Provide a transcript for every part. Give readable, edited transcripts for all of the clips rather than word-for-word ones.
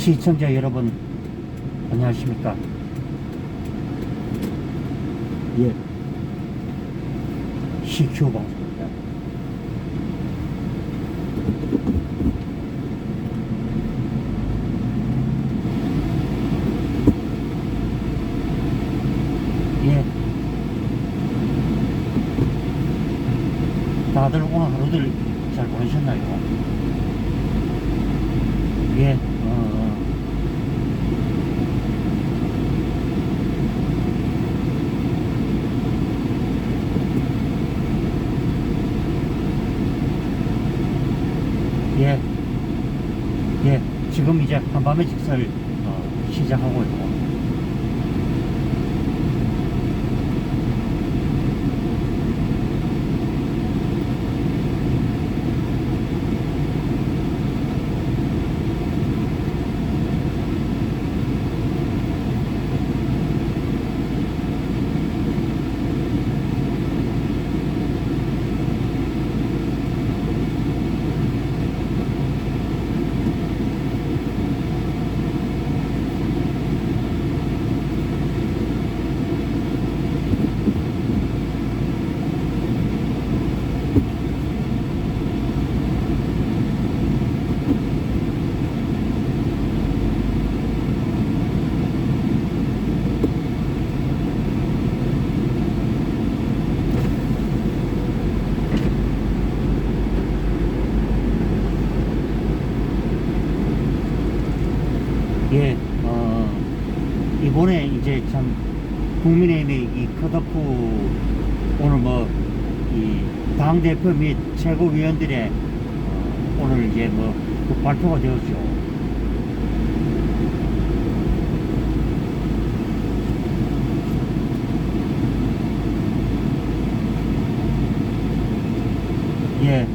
시청자 여러분 안녕하십니까. 예, CQ 방송입니다. 예, 다들 오늘 하루들 잘 보내셨나요? 예, 예, 예, 지금 이제 한밤의 직설 시작하고 있고, 예, 이번에 이제 참 국민의힘의 이 컷오프 오늘 뭐 이 당대표 및 최고위원들의 오늘 이제 뭐 그 발표가 되었죠. 예,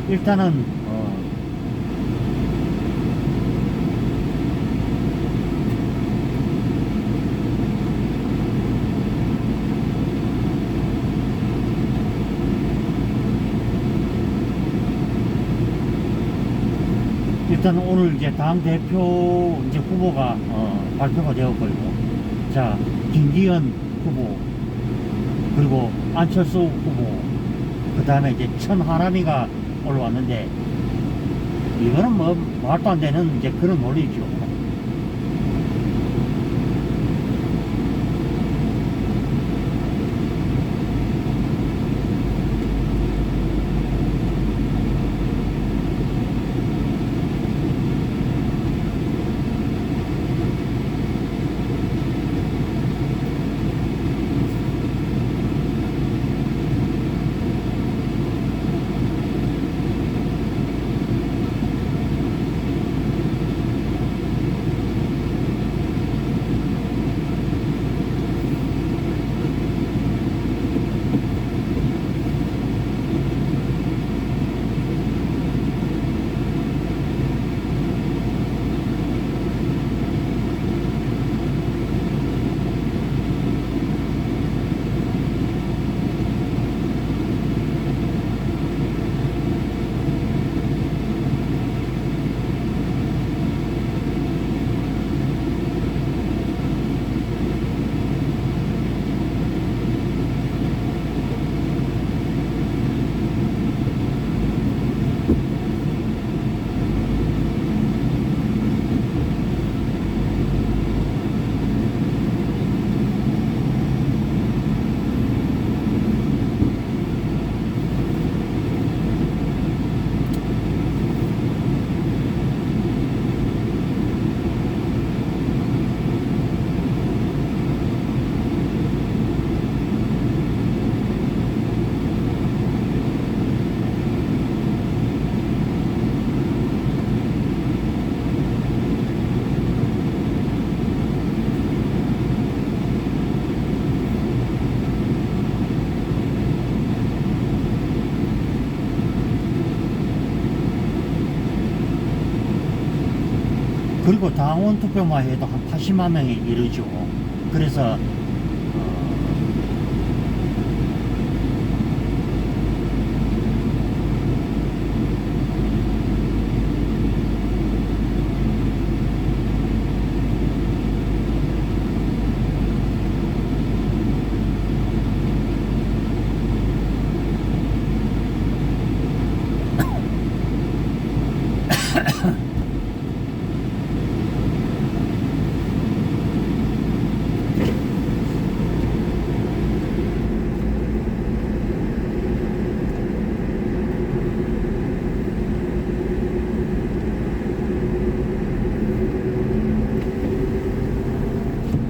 일단은 일단 오늘 이제 당 대표 이제 후보가 발표가 되었고요. 자, 김기현 후보, 그리고 안철수 후보, 그 다음에 이제 천하람이가 올라왔는데, 이거는 뭐 말도 안 되는 이제 그런 논리죠. 그리고 당원 투표만 해도 한 80만 명이 이르죠. 그래서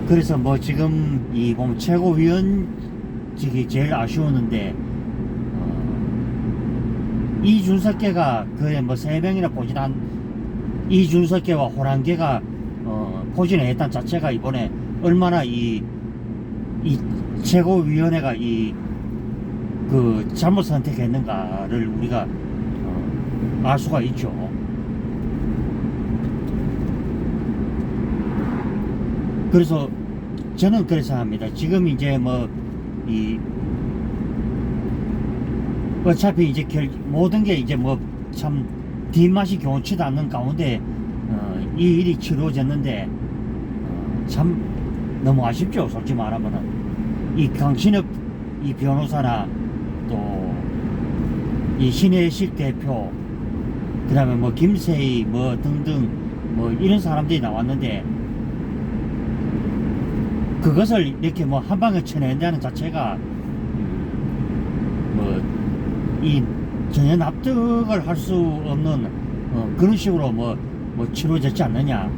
그래서 뭐 지금 이 보면 최고위원직이 제일 아쉬웠는데 이준석계가 그에 뭐 3명이나 포진한 이준석계와 호랑계가 포진을 했다는 자체가 이번에 얼마나 이 최고위원회가 그 잘못 선택했는가를 우리가 알 수가 있죠. 그래서 저는 그래서 합니다. 지금 이제 뭐 어차피 이제 모든 게 이제 뭐 참 뒷맛이 교훈치도 않는 가운데 이 일이 치러졌는데 참 너무 아쉽죠. 솔직히 말하면은 이 강신업 이 변호사나 또 이 신혜식 대표 그 다음에 뭐 김세희 뭐 등등 뭐 이런 사람들이 나왔는데 그것을 이렇게 뭐 한 방에 쳐낸다는 자체가 뭐 이 전혀 납득을 할 수 없는 그런 식으로 뭐 치러졌지 않느냐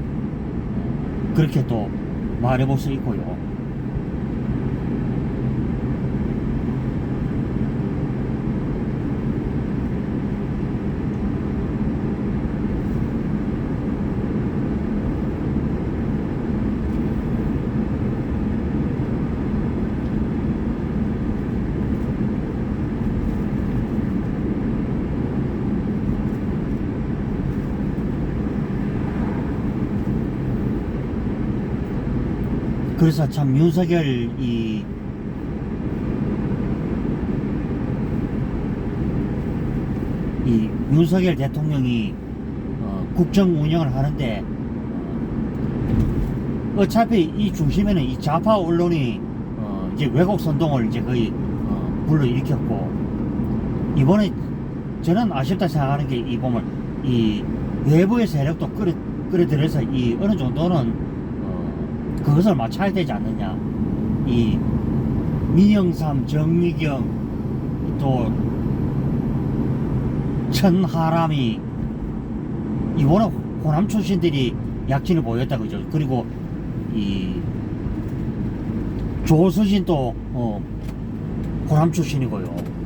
그렇게 또 말해볼 수 있고요. 그래서 참 윤석열 이 윤석열 대통령이 국정 운영을 하는데 어차피 이 중심에는 이 좌파 언론이 이제 왜곡 선동을 이제 거의 불러일으켰고 이번에 저는 아쉽다 생각하는 게 이 보면 이 외부의 세력도 끌어들여서 이 어느 정도는 그것을 맞춰야 되지 않느냐. 이 민영삼, 정미경, 또 천하람이 이번에 호남 출신들이 약진을 보였다 그죠. 그리고 이 조수진도 호남 출신이고요.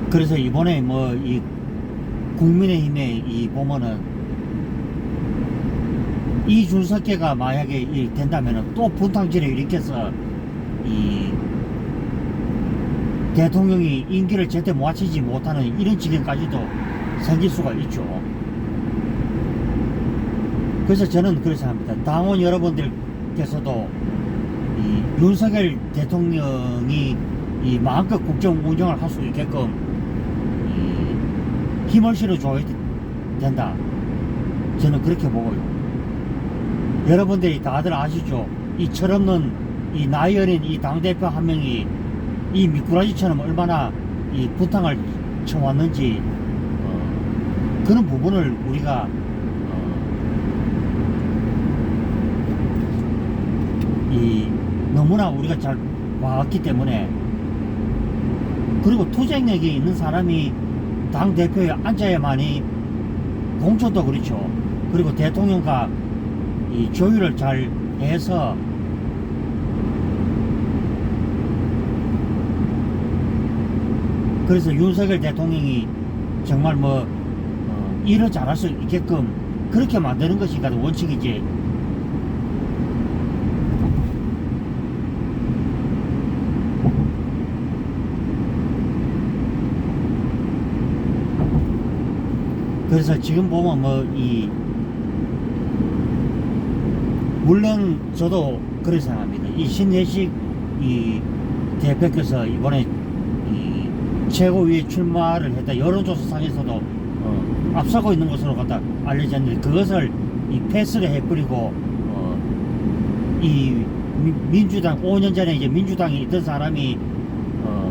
그래서 이번에 뭐 이 국민의힘에 이 보면은 이준석계가 만약에 된다면은 또 분탕질을 일으켜서 이 대통령이 임기를 제때 마치지 못하는 이런 지경까지도 생길 수가 있죠. 그래서 저는 그래서 합니다. 당원 여러분들께서도 이 윤석열 대통령이 이 마음껏 국정 운영을 할 수 있게끔 힘을 실어줘야 된다. 저는 그렇게 보고요. 여러분들이 다들 아시죠? 이 철없는 이 나이 어린 이 당대표 한 명이 이 미꾸라지처럼 얼마나 이 부탕을 쳐왔는지 그런 부분을 우리가 이 너무나 우리가 잘 봐왔기 때문에 그리고 투쟁력이 있는 사람이 당 대표에 앉아야만이 공천도 그렇죠. 그리고 대통령과 이 조율을 잘 해서 그래서 윤석열 대통령이 정말 뭐 일을 잘할 수 있게끔 그렇게 만드는 것이 원칙이지. 그래서 지금 보면 뭐 물론 저도 그렇게 생각합니다. 이 신혜식 이 대표께서 이번에 이 최고위에 출마를 했다. 여론조사상에서도 앞서고 있는 것으로 갖다 알려졌는데 그것을 이 패스를 해버리고 이 민주당 5년 전에 이제 민주당에 있던 사람이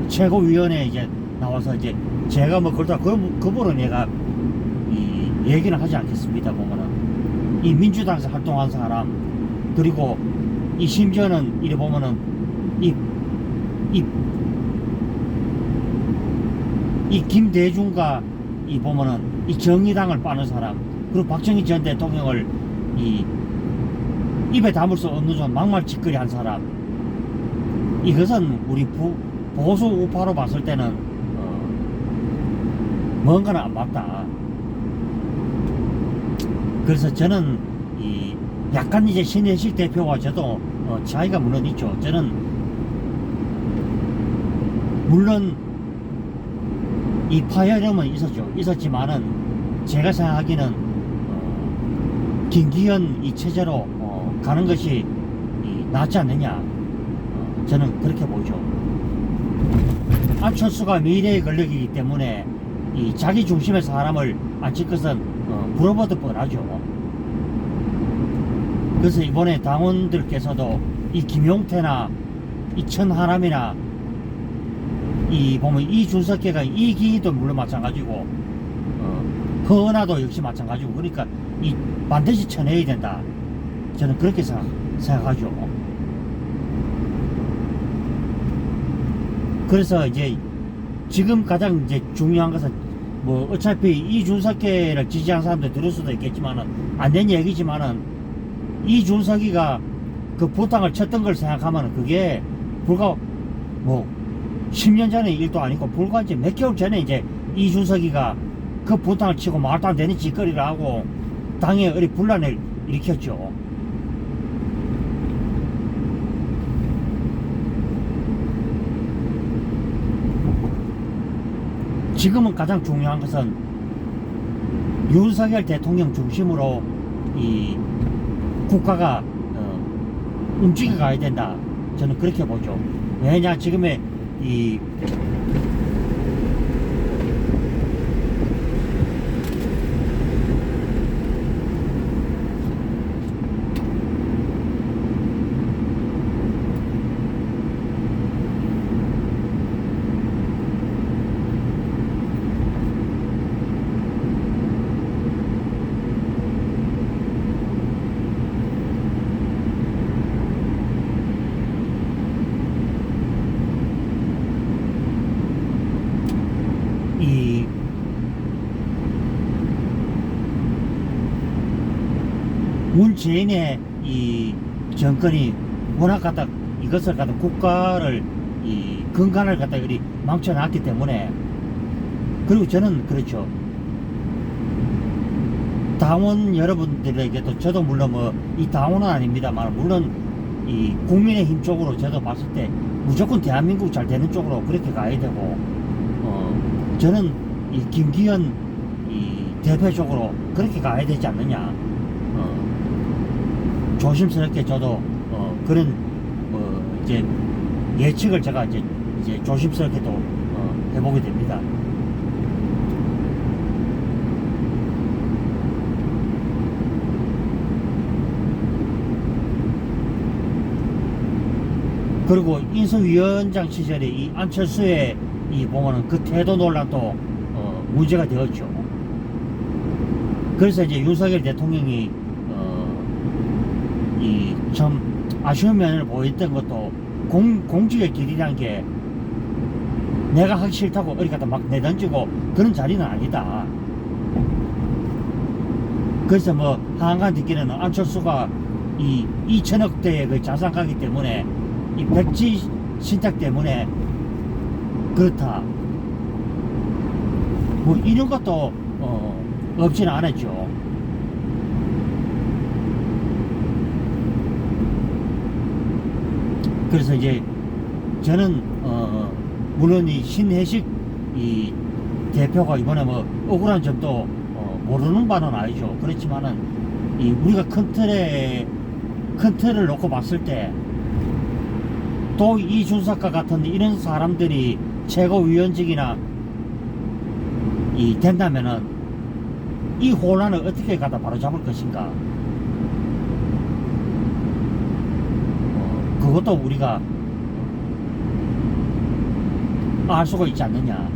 최고위원회에 이제 나와서 이제 제가 뭐 그러다 그분은 내가 이 얘기는 하지 않겠습니다. 보면은 이 민주당에서 활동한 사람 그리고 이 심지어는 이래 보면은 이 김대중과 이 보면은 이 정의당을 빠는 사람 그리고 박정희 전 대통령을 이 입에 담을 수 없는 좀 막말 짓거리 한 사람 이것은 우리 보수 우파로 봤을 때는 뭔가는 안 맞다. 그래서 저는 이 약간 이제 신혜식 대표와 저도 차이가 물론 있죠. 저는 물론 이 파열음은 있었지만은 제가 생각하기는 김기현 이 체제로 가는 것이 낫지 않느냐. 저는 그렇게 보죠. 안철수가 미래의 권력이기 때문에 이 자기 중심의 사람을 앉힐 것은 불어보듯 뻔하죠. 그래서 이번에 당원들께서도 이 김용태나 이 천하람이나 이 보면 이준석계가 이기도 물론 마찬가지고 허은하도 역시 마찬가지고 그러니까 이 반드시 쳐내야 된다. 저는 그렇게 생각하죠. 그래서 이제 지금 가장 이제 중요한 것은 뭐 어차피 이준석계를 지지한 사람들 들을 수도 있겠지만은 안 된 얘기지만은 이준석이가 그 부당을 쳤던 걸 생각하면은 그게 불과 뭐 10년 전의 일도 아니고 불과 이제 몇 개월 전에 이제 이준석이가 그 부당을 치고 말도 안 되는 짓거리를 하고 당에 어리 분란을 일으켰죠. 지금은 가장 중요한 것은 윤석열 대통령 중심으로 이 국가가 움직여 가야 된다. 저는 그렇게 보죠. 왜냐 지금의 이 문재인의 이 정권이 워낙 갖다 이것을 갖다 국가를 이 근간을 갖다 이리 망쳐놨기 때문에 그리고 저는 그렇죠. 당원 여러분들에게도 저도 물론 뭐 이 당원은 아닙니다만 물론 이 국민의힘 쪽으로 저도 봤을 때 무조건 대한민국 잘 되는 쪽으로 그렇게 가야 되고 저는 이 김기현 이 대표 쪽으로 그렇게 가야 되지 않느냐. 조심스럽게 저도 그런 이제 예측을 제가 이제 조심스럽게 또 해보게 됩니다. 그리고 인수위원장 시절에 이 안철수의 이 보면은 그 태도 논란도 문제가 되었죠. 그래서 이제 윤석열 대통령이 이 참 아쉬운 면을 보였던 것도 공직의 길이란 게 내가 하기 싫다고 어디 갖다 막 내던지고 그런 자리는 아니다. 그래서 뭐 한간 듣기는 안철수가 이 2천억대의 그 자산가기 때문에 이 백지 신탁 때문에 그렇다. 뭐 이런 것도 없지는 않았죠. 그래서 이제 저는 물론 이 신혜식 이 대표가 이번에 뭐 억울한 점도 모르는 바는 아니죠. 그렇지만은 이 우리가 큰 틀을 놓고 봤을 때 또 이준석과 같은 이런 사람들이 최고위원직이나 이 된다면은 이 혼란을 어떻게 갖다 바로잡을 것인가. 그것도 우리가 알 수가 있지 않느냐.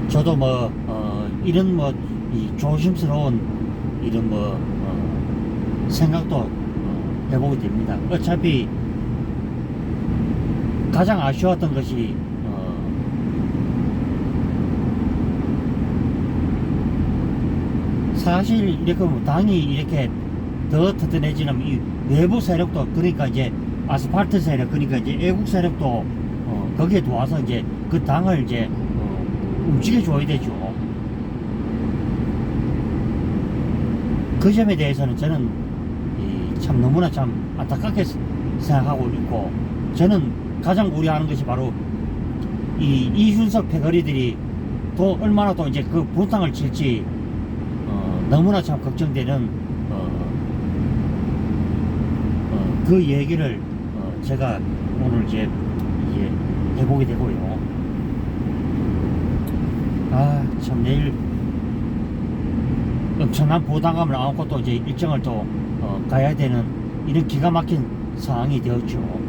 저도 뭐, 이런 뭐, 이 조심스러운 이런 뭐, 생각도 해보게 됩니다. 어차피 가장 아쉬웠던 것이, 사실 이렇게 보면 당이 이렇게 더 튼튼해지는 이 외부 세력도, 그러니까 이제 아스팔트 세력, 그러니까 이제 애국 세력도 거기에 도와서 이제 그 당을 이제 움직여줘야 되죠. 그 점에 대해서는 저는 참 너무나 참 안타깝게 생각하고 있고, 저는 가장 우려하는 것이 바로 이 이준석 패거리들이 또 얼마나 또 이제 그 분탕을 칠지 너무나 참 걱정되는 그 얘기를 제가 오늘 이제 해보게 되고요. 아, 참 내일 엄청난 부담감을 안고 또 이제 일정을 또 가야 되는 이런 기가 막힌 상황이 되었죠.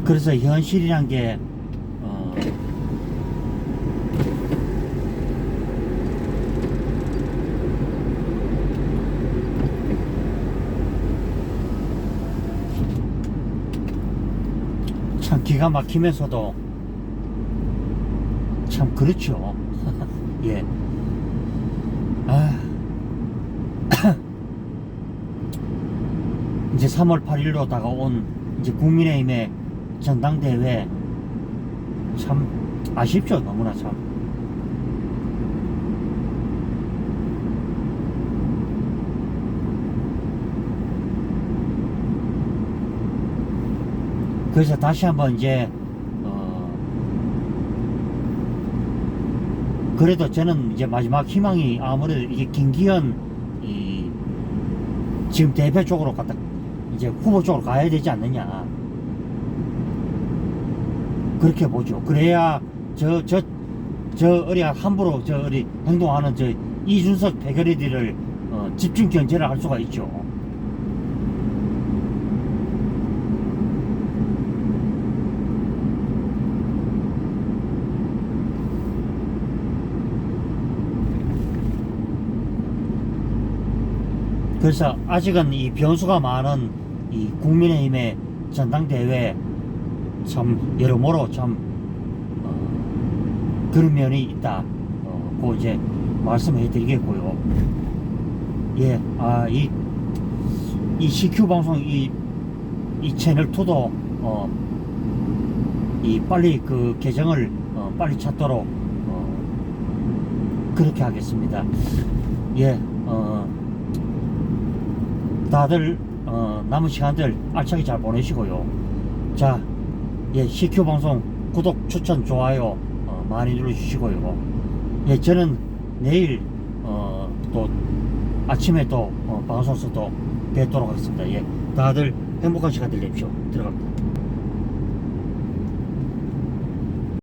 그래서 현실이란 게 참 기가 막히면서도 참 그렇죠. 예. 아, 이제 3월 8일로 다가온 이제 국민의힘의 전당대회, 참 아쉽죠. 너무나 참. 그래서 다시 한번 이제 그래도 저는 이제 마지막 희망이 아무래도 이게 김기현 지금 대표 쪽으로 갔다 이제 후보 쪽으로 가야 되지 않느냐, 그렇게 보죠. 그래야 저 어리가 함부로 저 어리 행동하는 저 이준석 패거리들을 집중 견제를 할 수가 있죠. 그래서 아직은 이 변수가 많은 이 국민의힘의 전당대회, 참 여러모로 참 그런 면이 있다. 그 이제 말씀해 드리겠고요. 예, 이 CQ 방송 이 채널 2도 이 빨리 그 계정을 빨리 찾도록 그렇게 하겠습니다. 예, 다들 남은 시간들 알차게 잘 보내시고요. 자, 예, CQ 방송 구독, 추천, 좋아요 많이 눌러주시고요. 예, 저는 내일 또 아침에 또 방송에서 또 뵙도록 하겠습니다. 예, 다들 행복한 시간 되십시오. 들어갑니다.